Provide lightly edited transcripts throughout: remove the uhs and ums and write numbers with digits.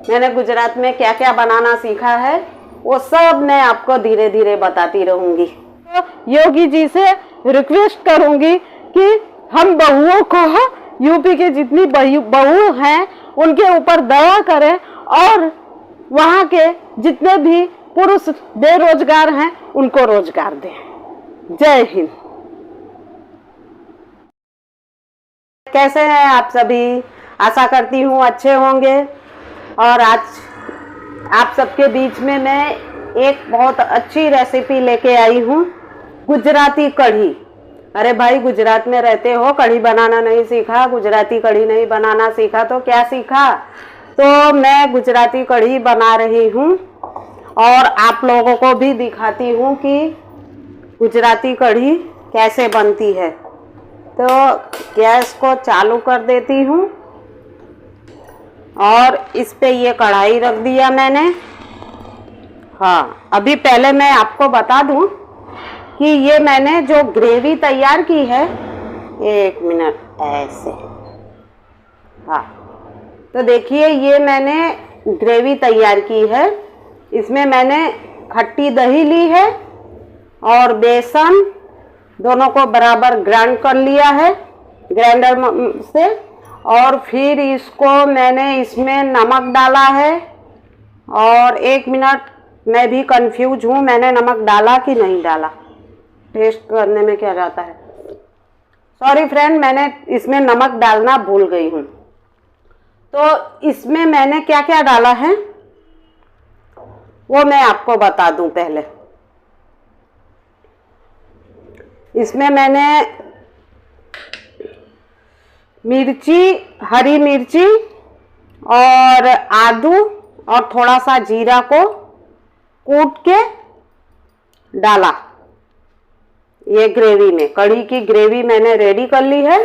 मैंने गुजरात में क्या क्या बनाना सीखा है वो सब मैं आपको धीरे धीरे बताती रहूंगी। तो योगी जी से रिक्वेस्ट करूंगी कि हम बहुओं को, यूपी के जितनी बहू हैं उनके ऊपर दया करें और वहाँ के जितने भी पुरुष बेरोजगार हैं उनको रोजगार दें। जय हिंद। कैसे हैं आप सभी? आशा करती हूँ अच्छे होंगे। और आज आप सबके बीच में मैं एक बहुत अच्छी रेसिपी लेके आई हूँ, गुजराती कढ़ी। अरे भाई, गुजरात में रहते हो, कढ़ी बनाना नहीं सीखा, गुजराती कढ़ी नहीं बनाना सीखा तो क्या सीखा? तो मैं गुजराती कढ़ी बना रही हूँ और आप लोगों को भी दिखाती हूँ कि गुजराती कढ़ी कैसे बनती है। तो गैस को चालू कर देती हूँ और इस पे ये कढ़ाई रख दिया मैंने। हाँ, अभी पहले मैं आपको बता दूं कि ये मैंने जो ग्रेवी तैयार की है, एक मिनट ऐसे, हाँ, तो देखिए ये मैंने ग्रेवी तैयार की है। इसमें मैंने खट्टी दही ली है और बेसन, दोनों को बराबर ग्राइंड कर लिया है ग्राइंडर से। और फिर इसको मैंने इसमें नमक डाला है। और एक मिनट, मैं भी कंफ्यूज हूँ, मैंने नमक डाला कि नहीं डाला, टेस्ट करने में क्या जाता है। सॉरी फ्रेंड, मैंने इसमें नमक डालना भूल गई हूँ। तो इसमें मैंने क्या क्या डाला है वो मैं आपको बता दूं पहले। इसमें मैंने मिर्ची, हरी मिर्ची और आदू और थोड़ा सा जीरा को कूट के डाला ये ग्रेवी में। कढ़ी की ग्रेवी मैंने रेडी कर ली है।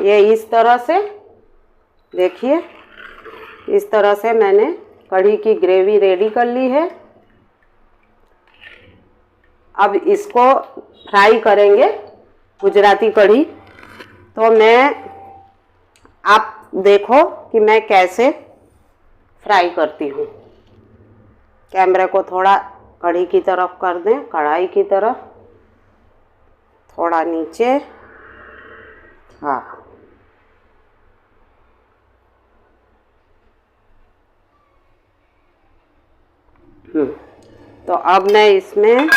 ये इस तरह से देखिए, इस तरह से मैंने कढ़ी की ग्रेवी रेडी कर ली है। अब इसको फ्राई करेंगे, गुजराती कढ़ी। तो आप देखो कि मैं कैसे फ्राई करती हूँ। कैमरे को थोड़ा कढ़ी की तरफ कर दें, कढ़ाई की तरफ, थोड़ा नीचे, हाँ। तो अब मैं इसमें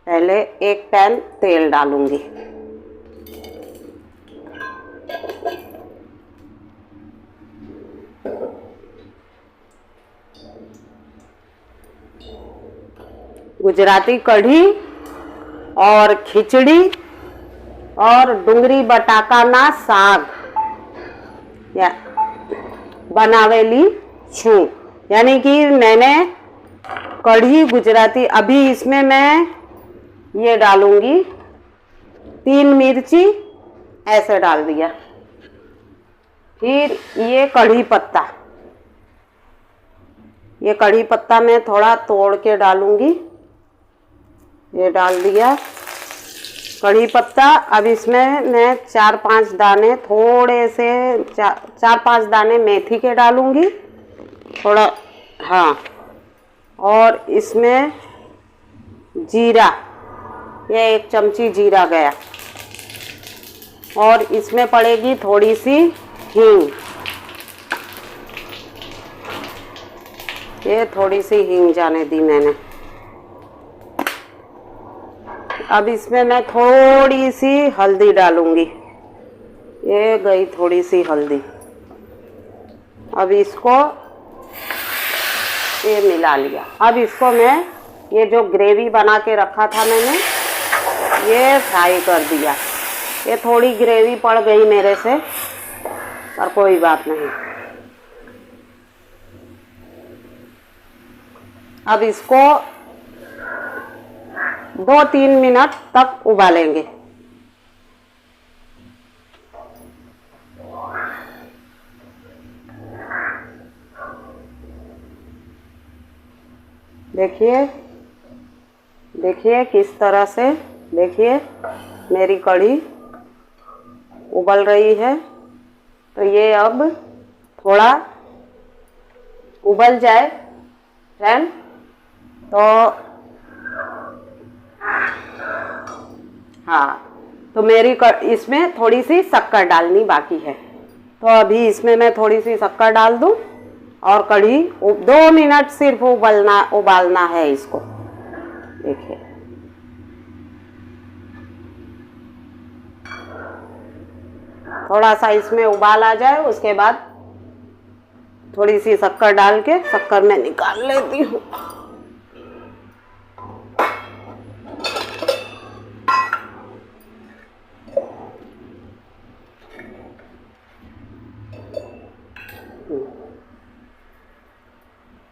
पहले एक पैन तेल डालूंगी। गुजराती कढ़ी और खिचड़ी और डूंगरी बटाका ना साग या बनावेली छू, यानी कि मैंने कढ़ी गुजराती, अभी इसमें मैं ये डालूंगी 3 मिर्ची ऐसे डाल दिया। फिर ये कढ़ी पत्ता, ये कढ़ी पत्ता मैं थोड़ा तोड़ के डालूंगी, ये डाल दिया कढ़ी पत्ता। अब इसमें मैं 4-5 दाने, थोड़े से 4-5 दाने मेथी के डालूंगी थोड़ा, हाँ। और इसमें जीरा, ये 1 चमची जीरा गया। और इसमें पड़ेगी थोड़ी सी हींग, ये थोड़ी सी हींग जाने दी मैंने। अब इसमें मैं थोड़ी सी हल्दी डालूंगी, ये गई थोड़ी सी हल्दी। अब इसको ये मिला लिया। अब इसको मैं, ये जो ग्रेवी बना के रखा था मैंने, ये फ्राई कर दिया। ये थोड़ी ग्रेवी पड़ गई मेरे से, पर कोई बात नहीं। अब इसको 2-3 मिनट तक उबालेंगे। देखिए, देखिए किस तरह से, देखिए मेरी कढ़ी उबल रही है। तो ये अब थोड़ा उबल जाए फ्रेंड, तो हाँ, तो मेरी इसमें थोड़ी सी शक्कर डालनी बाकी है। तो अभी इसमें मैं थोड़ी सी शक्कर डाल दूं और कढ़ी 2 मिनट सिर्फ उबालना है इसको। देखिए थोड़ा सा इसमें उबाल आ जाए, उसके बाद थोड़ी सी शक्कर डाल के शक्कर में निकाल लेती हूँ।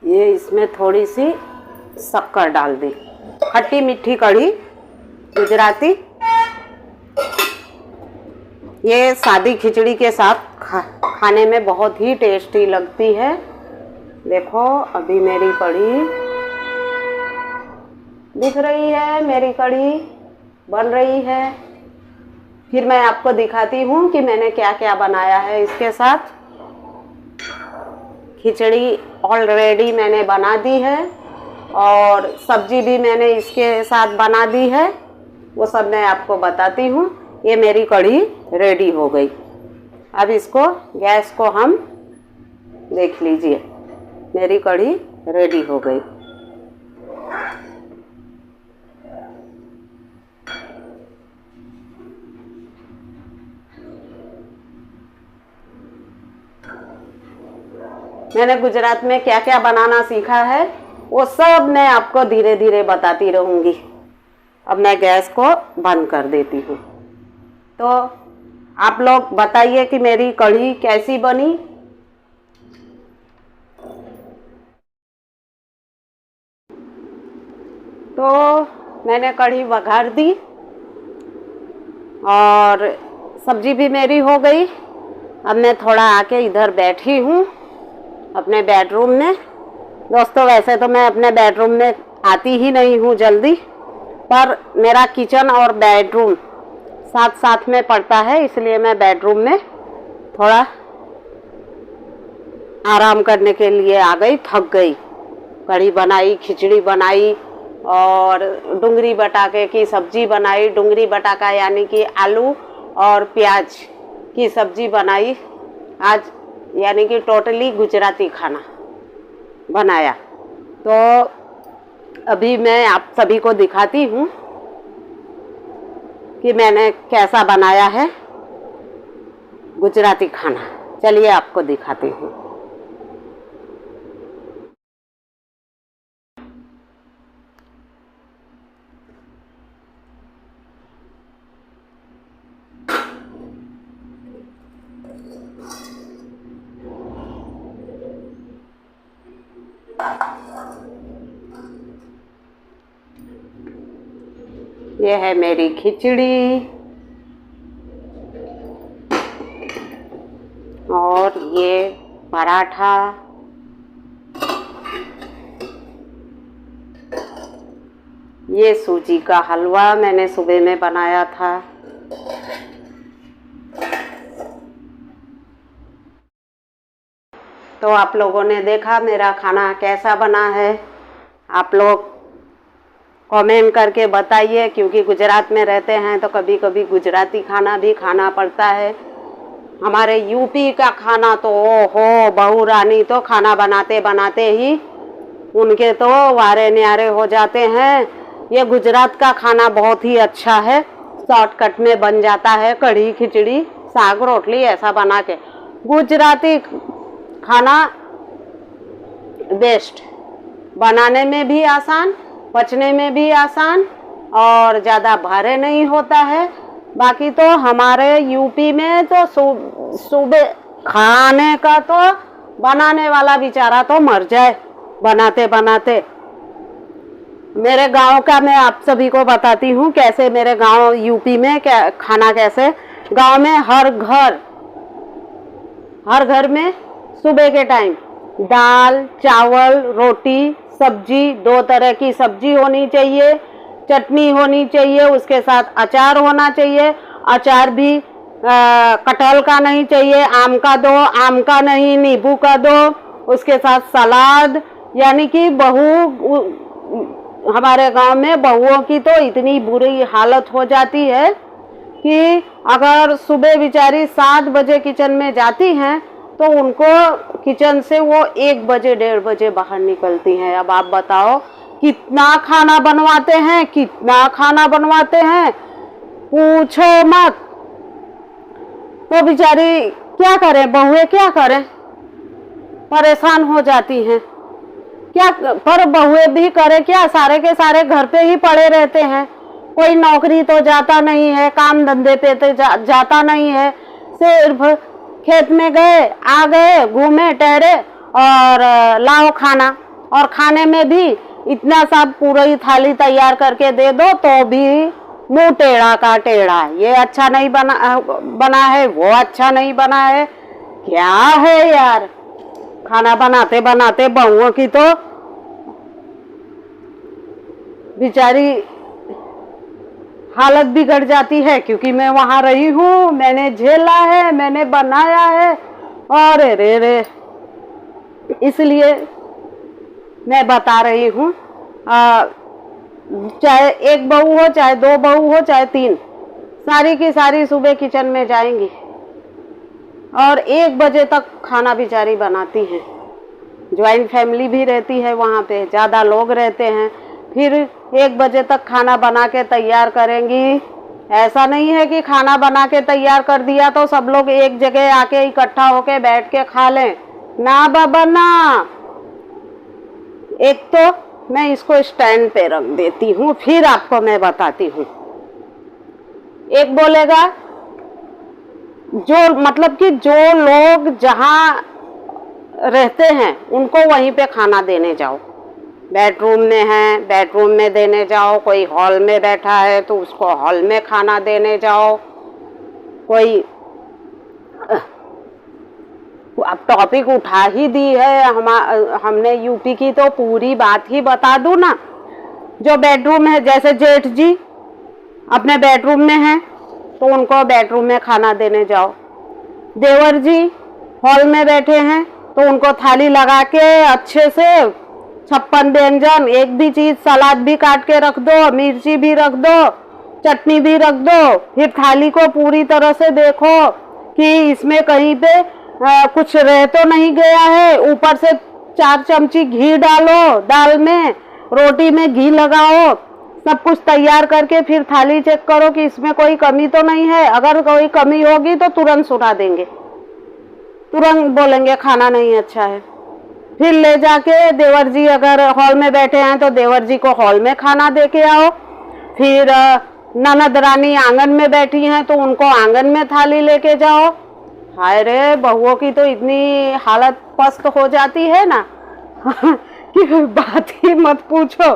ये इसमें थोड़ी सी शक्कर डाल दी। खट्टी मीठी कढ़ी गुजराती, ये सादी खिचड़ी के साथ खाने में बहुत ही टेस्टी लगती है। देखो अभी मेरी कढ़ी दिख रही है, मेरी कढ़ी बन रही है। फिर मैं आपको दिखाती हूँ कि मैंने क्या क्या बनाया है इसके साथ। खिचड़ी ऑलरेडी मैंने बना दी है और सब्जी भी मैंने इसके साथ बना दी है, वो सब मैं आपको बताती हूँ। ये मेरी कढ़ी रेडी हो गई। अब इसको गैस को हम देख लीजिए, मेरी कढ़ी रेडी हो गई। मैंने गुजरात में क्या क्या बनाना सीखा है वो सब मैं आपको धीरे धीरे बताती रहूँगी। अब मैं गैस को बंद कर देती हूँ। तो आप लोग बताइए कि मेरी कढ़ी कैसी बनी। तो मैंने कढ़ी वघार दी और सब्जी भी मेरी हो गई। अब मैं थोड़ा आके इधर बैठी हूँ अपने बेडरूम में। दोस्तों वैसे तो मैं अपने बेडरूम में आती ही नहीं हूँ जल्दी, पर मेरा किचन और बेडरूम साथ साथ में पड़ता है, इसलिए मैं बेडरूम में थोड़ा आराम करने के लिए आ गई। थक गई, कढ़ी बनाई, खिचड़ी बनाई और डुंगरी बटाके की सब्जी बनाई। डुंगरी बटाका यानी कि आलू और प्याज की सब्जी बनाई आज, यानी कि टोटली गुजराती खाना बनाया। तो अभी मैं आप सभी को दिखाती हूँ कि मैंने कैसा बनाया है गुजराती खाना। चलिए आपको दिखाती हूँ। ये है मेरी खिचड़ी और ये पराठा, ये सूजी का हलवा मैंने सुबह में बनाया था। तो आप लोगों ने देखा मेरा खाना कैसा बना है। आप लोग कमेंट करके बताइए, क्योंकि गुजरात में रहते हैं तो कभी कभी गुजराती खाना भी खाना पड़ता है। हमारे यूपी का खाना तो ओहो, बहू रानी तो खाना बनाते बनाते ही उनके तो वारे न्यारे हो जाते हैं। ये गुजरात का खाना बहुत ही अच्छा है, शॉर्टकट में बन जाता है। कढ़ी खिचड़ी साग रोटली ऐसा बना के गुजराती खाना बेस्ट, बनाने में भी आसान, पचने में भी आसान और ज़्यादा भारे नहीं होता है। बाकी तो हमारे यूपी में तो सुबह खाने का तो बनाने वाला बेचारा तो मर जाए बनाते बनाते। मेरे गांव का मैं आप सभी को बताती हूँ कैसे मेरे गांव यूपी में क्या खाना, कैसे गांव में हर घर में सुबह के टाइम दाल चावल रोटी सब्जी, 2 तरह की सब्जी होनी चाहिए, चटनी होनी चाहिए, उसके साथ अचार होना चाहिए। अचार भी कटहल का नहीं चाहिए, आम का दो, आम का नहीं नींबू का दो, उसके साथ सलाद। यानी कि हमारे गांव में बहुओं की तो इतनी बुरी हालत हो जाती है कि अगर सुबह बेचारी 7 बजे किचन में जाती हैं तो उनको किचन से वो 1 बजे 1:30 बजे बाहर निकलती हैं। अब आप बताओ कितना खाना बनवाते हैं, कितना खाना बनवाते हैं, पूछो मत। तो बेचारी क्या करें, बहुएं क्या करें, परेशान हो जाती हैं। क्या पर बहुएं भी करे क्या, सारे के सारे घर पे ही पड़े रहते हैं। कोई नौकरी तो जाता नहीं है, काम धंधे पे तो जाता नहीं है, सिर्फ खेत में गए, आ गए, घूमे टहरे और लाओ खाना। और खाने में भी इतना सा पूरी थाली तैयार करके दे दो तो भी मुंह टेढ़ा का टेढ़ा, ये अच्छा नहीं बना है, वो अच्छा नहीं बना है। क्या है यार, खाना बनाते बनाते बहुओं की तो बेचारी हालत बिगड़ जाती है। क्योंकि मैं वहां रही हूँ, मैंने झेला है, मैंने बनाया है, और रे इसलिए मैं बता रही हूँ। चाहे एक बहू हो, चाहे 2 बहू हो, चाहे 3, सारी की सारी सुबह किचन में जाएंगी और 1 बजे तक खाना बेचारी बनाती हैं। ज्वाइंट फैमिली भी रहती है वहाँ पे, ज़्यादा लोग रहते हैं, फिर 1 बजे तक खाना बना के तैयार करेंगी। ऐसा नहीं है कि खाना बना के तैयार कर दिया तो सब लोग एक जगह आके इकट्ठा होके बैठ के खा लें, ना बाबा ना। एक तो मैं इसको स्टैंड पे रख देती हूँ, फिर आपको मैं बताती हूँ। एक बोलेगा जो मतलब कि जो लोग जहाँ रहते हैं उनको वहीं पे खाना देने जाओ। बेडरूम में है, बेडरूम में देने जाओ। कोई हॉल में बैठा है तो उसको हॉल में खाना देने जाओ। कोई अब टॉपिक उठा ही दी है हमने यूपी की, तो पूरी बात ही बता दूं ना। जो बेडरूम है, जैसे जेठ जी अपने बेडरूम में हैं तो उनको बेडरूम में खाना देने जाओ। देवर जी हॉल में बैठे हैं तो उनको थाली लगा के अच्छे से 56 व्यंजन, एक भी चीज, सलाद भी काट के रख दो, मिर्ची भी रख दो, चटनी भी रख दो। फिर थाली को पूरी तरह से देखो कि इसमें कहीं पे कुछ रह तो नहीं गया है। ऊपर से 4 चमची घी डालो, दाल में, रोटी में घी लगाओ। सब कुछ तैयार करके फिर थाली चेक करो कि इसमें कोई कमी तो नहीं है। अगर कोई कमी होगी तो तुरंत सुना देंगे, तुरंत बोलेंगे खाना नहीं अच्छा है। फिर ले जाके देवर जी अगर हॉल में बैठे हैं तो देवर जी को हॉल में खाना दे के आओ। फिर ननद रानी आंगन में बैठी हैं तो उनको आंगन में थाली लेके जाओ। हाय रे, बहुओं की तो इतनी हालत पस्त हो जाती है ना कि बात ही मत पूछो।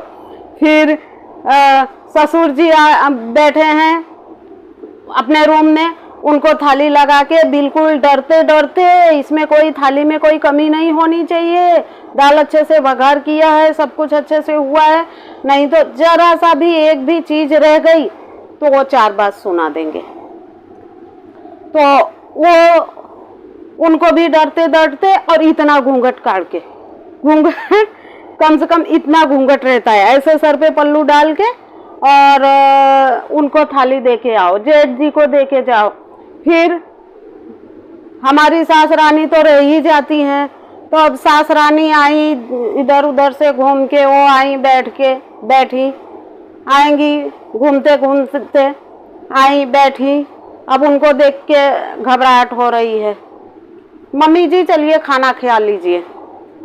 फिर ससुर जी बैठे हैं अपने रूम में, उनको थाली लगा के बिल्कुल डरते डरते, इसमें कोई थाली में कोई कमी नहीं होनी चाहिए, दाल अच्छे से बघार किया है, सब कुछ अच्छे से हुआ है, नहीं तो जरा सा भी एक भी चीज रह गई तो वो 4 बात सुना देंगे। तो वो उनको भी डरते डरते, और इतना घूंघट काट के, घूंघट कम से कम इतना घूंघट रहता है, ऐसे सर पे पल्लू डाल के, और उनको थाली दे के आओ, जेठ जी को दे के जाओ। फिर हमारी सास रानी तो रह ही जाती हैं, तो अब सास रानी आई, इधर उधर से घूम के वो आई, बैठी आएंगी, घूमते घूमते आई बैठी। अब उनको देख के घबराहट हो रही है, मम्मी जी चलिए खाना खा लीजिए।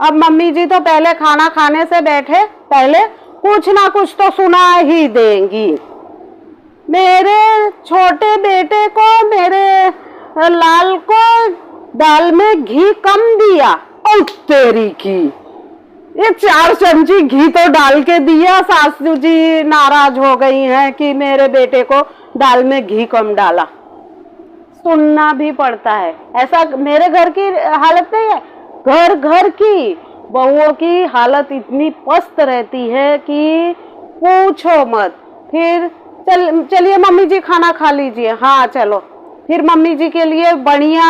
अब मम्मी जी तो पहले खाना खाने से बैठे पहले कुछ ना कुछ तो सुना ही देंगी। मेरे छोटे बेटे को, मेरे लाल को दाल में घी कम दिया, और तेरी की ये 4 चमची घी तो डाल के दिया। सासू जी नाराज हो गई हैं कि मेरे बेटे को दाल में घी कम डाला। सुनना भी पड़ता है। ऐसा मेरे घर की हालत नहीं है, घर घर की बहुओं की हालत इतनी पस्त रहती है कि पूछो मत। फिर चलिए मम्मी जी खाना खा लीजिए, हाँ चलो, फिर मम्मी जी के लिए बढ़िया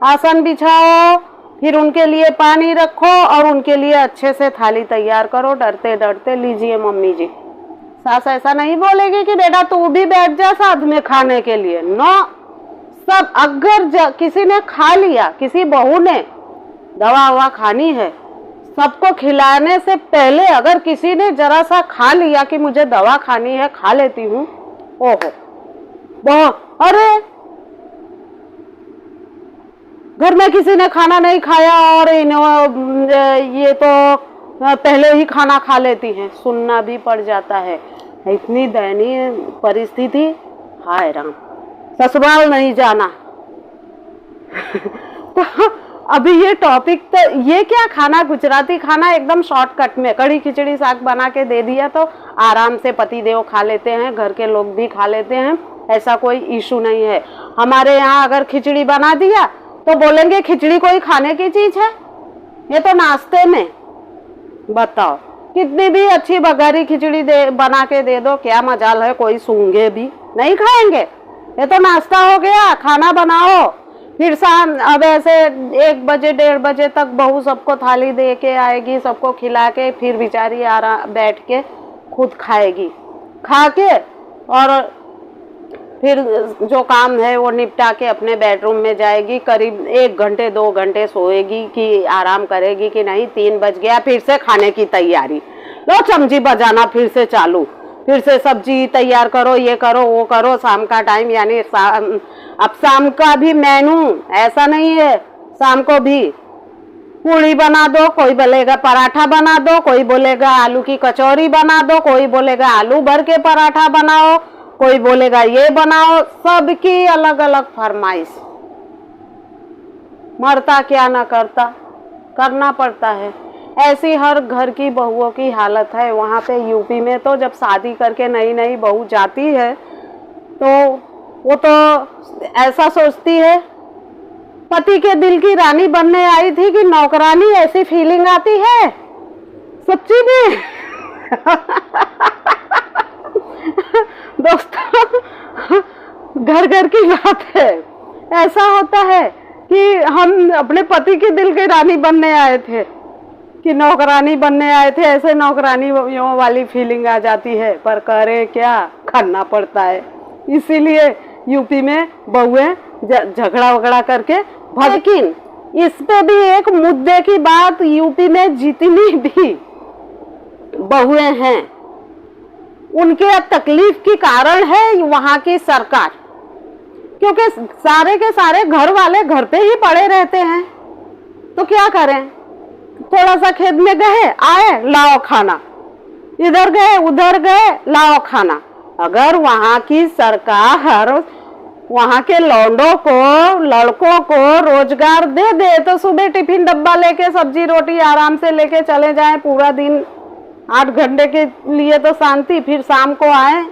आसन बिछाओ, फिर उनके लिए पानी रखो और उनके लिए अच्छे से थाली तैयार करो। डरते डरते लीजिए मम्मी जी। सास ऐसा नहीं बोलेगी कि बेटा तू भी बैठ जा साथ में खाने के लिए। नो, सब अगर किसी ने खा लिया, किसी बहू ने दवा ववा खानी है, सबको खिलाने से पहले अगर किसी ने जरा सा खा लिया कि मुझे दवा खानी है, खा लेती हूँ, ओहो बहुत, अरे घर में किसी ने खाना नहीं खाया और ये तो पहले ही खाना खा लेती हैं, सुनना भी पड़ जाता है। इतनी दयनीय परिस्थिति, हाय राम, ससुराल नहीं जाना। तो अभी ये टॉपिक, तो ये क्या खाना, गुजराती खाना एकदम शॉर्टकट में कढ़ी खिचड़ी साग बना के दे दिया तो आराम से पति देव खा लेते हैं, घर के लोग भी खा लेते हैं, ऐसा कोई इशू नहीं है। हमारे यहाँ अगर खिचड़ी बना दिया तो बोलेंगे खिचड़ी कोई खाने की चीज है, ये तो नाश्ते में। बताओ, कितनी भी अच्छी बघारी खिचड़ी बना के दे दो, क्या मजाल है, कोई सूंघे भी नहीं खाएंगे। ये तो नाश्ता हो गया, खाना बनाओ, फिर शाम, अब ऐसे 1 बजे 1:30 बजे तक बहू सबको थाली दे के आएगी, सबको खिला के फिर बेचारी आराम बैठ के खुद खाएगी, खा के और फिर जो काम है वो निपटा के अपने बेडरूम में जाएगी, करीब 1 घंटे 2 घंटे सोएगी कि आराम करेगी कि नहीं, 3 बज गया, फिर से खाने की तैयारी, लो चमची बजाना फिर से चालू, फिर से सब्जी तैयार करो, ये करो वो करो। शाम का टाइम, यानी अब शाम का भी मेनू ऐसा नहीं है, शाम को भी पूड़ी बना दो, कोई बोलेगा पराठा बना दो, कोई बोलेगा आलू की कचौरी बना दो, कोई बोलेगा आलू भर के पराठा बनाओ, कोई बोलेगा ये बनाओ, सबकी अलग अलग फरमाइश। मरता क्या ना करता, करना पड़ता है। ऐसी हर घर की बहुओं की हालत है। वहाँ पे यूपी में तो जब शादी करके नई नई बहू जाती है तो वो तो ऐसा सोचती है पति के दिल की रानी बनने आई थी कि नौकरानी, ऐसी फीलिंग आती है सच्ची में। दोस्तों, घर घर की बात है। ऐसा होता है कि हम अपने पति के दिल की रानी बनने आए थे कि नौकरानी बनने आए थे, ऐसे नौकरानी वाली फीलिंग आ जाती है। पर करे क्या, करना पड़ता है। इसीलिए यूपी में बहुएं झगड़ा वगड़ा करके, लेकिन इस पे भी एक मुद्दे की बात, यूपी में जितनी भी बहुएं हैं उनके तकलीफ की कारण है वहां की सरकार, क्योंकि सारे के सारे घर वाले घर पे ही पड़े रहते हैं। तो क्या करें, थोड़ा सा खेत में गए, आए, लाओ खाना, इधर गए उधर गए, लाओ खाना। अगर वहां की सरकार वहां के लौंडों को, लड़कों को रोजगार दे दे तो सुबह टिफिन डब्बा लेके सब्जी रोटी आराम से लेके चले जाएं, पूरा दिन 8 घंटे के लिए तो शांति, फिर शाम को आए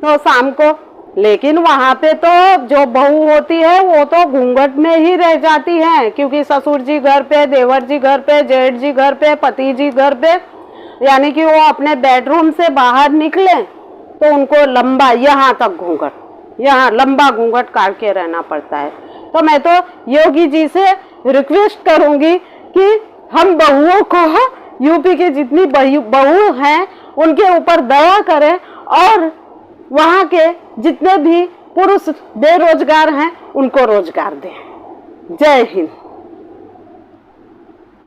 तो शाम को। लेकिन वहां पे तो जो बहू होती है वो तो घूंघट में ही रह जाती है, क्योंकि ससुर जी घर पे, देवर जी घर पे, जेठ जी घर पे, पति जी घर पे, यानी कि वो अपने बेडरूम से बाहर निकले तो उनको लंबा, यहाँ तक घूंघट, यहाँ लंबा घूंघट काट के रहना पड़ता है। तो मैं तो योगी जी से रिक्वेस्ट करूंगी कि हम बहुओं को, यूपी की जितनी बहू हैं उनके ऊपर दया करें और वहाँ के जितने भी पुरुष बेरोजगार हैं उनको रोजगार दें। जय हिंद।